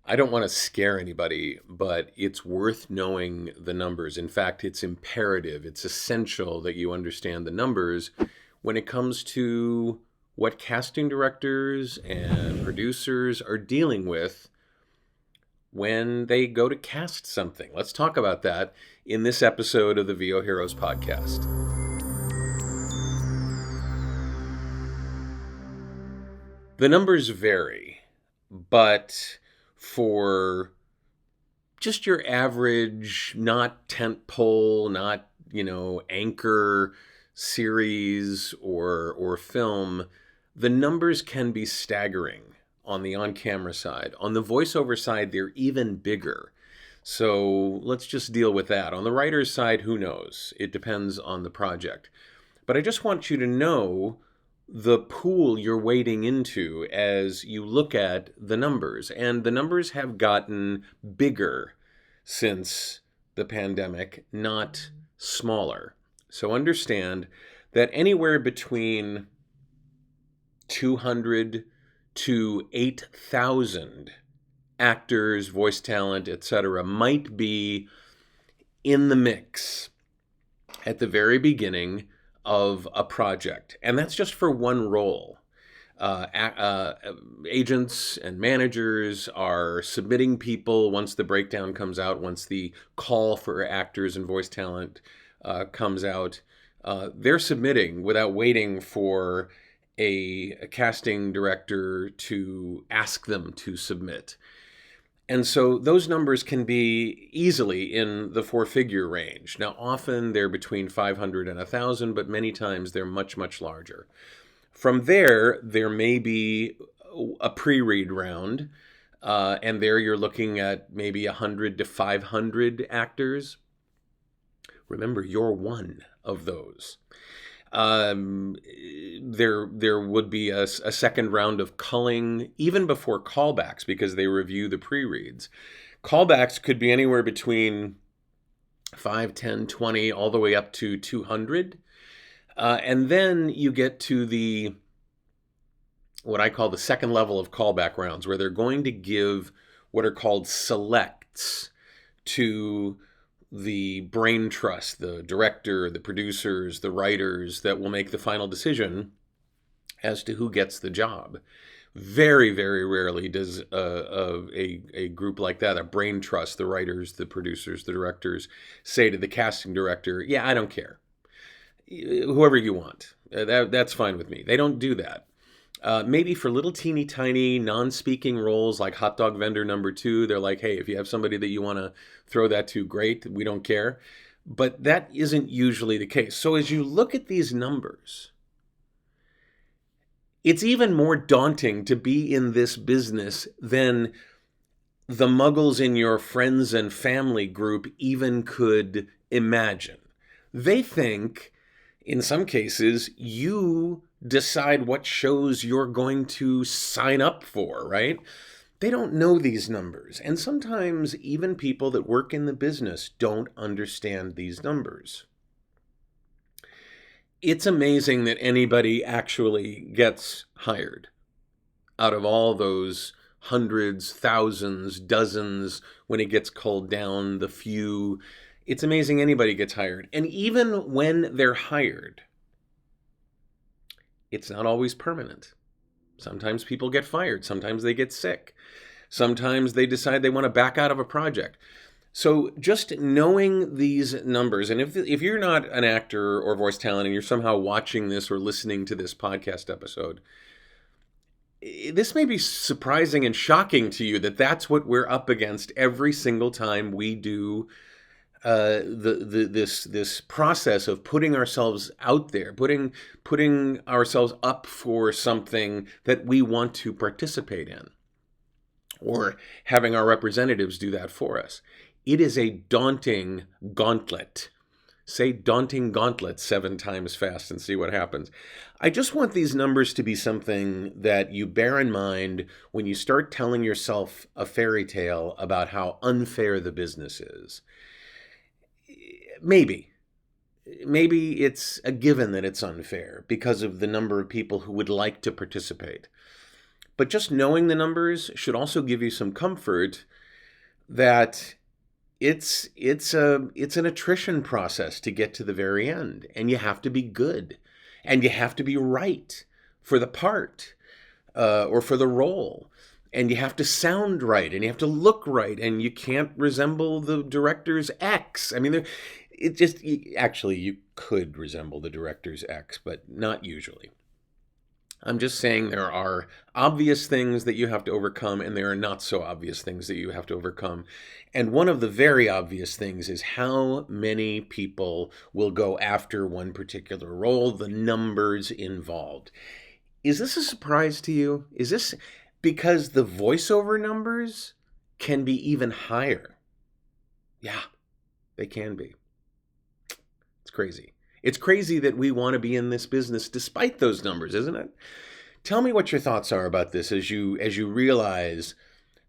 I don't want to scare anybody, but it's worth knowing the numbers. In fact, it's imperative, it's essential that you understand the numbers when it comes to what casting directors and producers are dealing with when they go to cast something. Let's talk about that in this episode of the VO Heroes podcast. The numbers vary, but for just your average, not tent pole, not, anchor series or film, the numbers can be staggering on the on-camera side. On the voiceover side, they're even bigger. So let's just deal with that. On the writer's side, who knows? It depends on the project. But I just want you to know the pool you're wading into as you look at the numbers. And the numbers have gotten bigger since the pandemic, not smaller. So understand that anywhere between 200 to 8,000 actors, voice talent, etc., might be in the mix at the very beginning of a project. And that's just for one role. Agents and managers are submitting people once the breakdown comes out, once the call for actors and voice talent comes out. They're submitting without waiting for a casting director to ask them to submit. And so those numbers can be easily in the four-figure range. Now, often they're between 500 and 1,000, but many times they're much, much larger. From there may be a pre-read round, and there you're looking at maybe 100 to 500 actors. Remember, you're one of those. There would be a second round of culling even before callbacks because they review the pre-reads. Callbacks could be anywhere between 5, 10, 20, all the way up to 200. And then you get to what I call the second level of callback rounds, where they're going to give what are called selects to the brain trust, the director, the producers, the writers that will make the final decision as to who gets the job. Very, very rarely does a group like that, a brain trust, the writers, the producers, the directors, say to the casting director, yeah, I don't care. Whoever you want. That's fine with me. They don't do that. Maybe for little teeny tiny non-speaking roles like hot dog vendor number 2, they're like, hey, if you have somebody that you want to throw that to, great, we don't care. But that isn't usually the case. So as you look at these numbers, it's even more daunting to be in this business than the muggles in your friends and family group even could imagine. They think, in some cases, you decide what shows you're going to sign up for, right? They don't know these numbers. And sometimes even people that work in the business don't understand these numbers. It's amazing that anybody actually gets hired out of all those hundreds, thousands, dozens, when it gets culled down, the few. It's amazing anybody gets hired. And even when they're hired, it's not always permanent. Sometimes people get fired. Sometimes they get sick. Sometimes they decide they want to back out of a project. So just knowing these numbers, and if you're not an actor or voice talent and you're somehow watching this or listening to this podcast episode, this may be surprising and shocking to you that that's what we're up against every single time we do this process of putting ourselves out there, putting ourselves up for something that we want to participate in, or having our representatives do that for us. It is a daunting gauntlet. Say daunting gauntlet 7 times fast and see what happens. I just want these numbers to be something that you bear in mind when you start telling yourself a fairy tale about how unfair the business is. Maybe it's a given that it's unfair because of the number of people who would like to participate. But just knowing the numbers should also give you some comfort that it's an attrition process to get to the very end, and you have to be good, and you have to be right for the part, or for the role, and you have to sound right, and you have to look right, and you can't resemble the director's ex. I mean, actually you could resemble the director's ex, but not usually. I'm just saying there are obvious things that you have to overcome, and there are not so obvious things that you have to overcome. And one of the very obvious things is how many people will go after one particular role, the numbers involved. Is this a surprise to you? Is this because the voiceover numbers can be even higher? Yeah, they can be. It's crazy. It's crazy that we want to be in this business despite those numbers, isn't it? Tell me what your thoughts are about this as you realize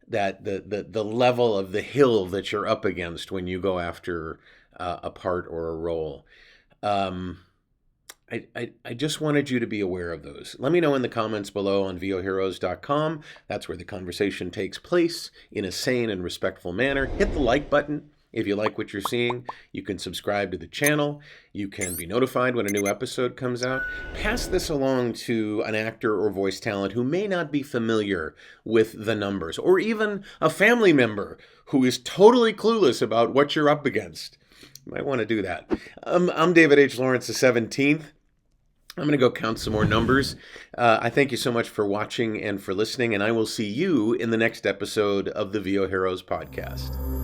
that the level of the hill that you're up against when you go after a part or a role. I just wanted you to be aware of those. Let me know in the comments below on voheroes.com. That's where the conversation takes place in a sane and respectful manner. Hit the like button if you like what you're seeing. You can subscribe to the channel. You can be notified when a new episode comes out. Pass this along to an actor or voice talent who may not be familiar with the numbers, or even a family member who is totally clueless about what you're up against. You might want to do that. I'm David H. Lawrence the 17th. I'm going to go count some more numbers. I thank you so much for watching and for listening, and I will see you in the next episode of the VO Heroes podcast.